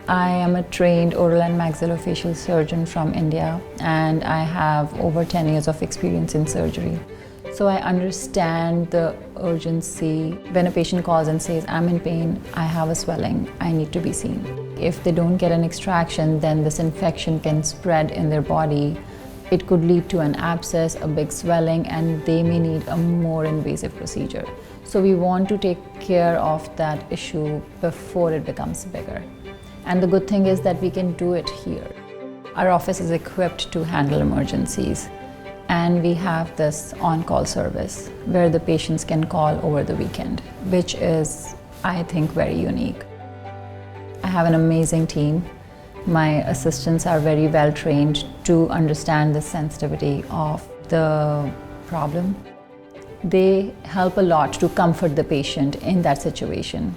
I am a trained oral and maxillofacial surgeon from India, and I have over 10 years of experience in surgery. So I understand the urgency when a patient calls and says, I'm in pain, I have a swelling, I need to be seen. If they don't get an extraction, then this infection can spread in their body. It could lead to an abscess, a big swelling, and they may need a more invasive procedure. So we want to take care of that issue before it becomes bigger. And the good thing is that we can do it here. Our office is equipped to handle emergencies. And we have this on-call service where the patients can call over the weekend, which is, I think, very unique. I have an amazing team. My assistants are very well trained to understand the sensitivity of the problem. They help a lot to comfort the patient in that situation.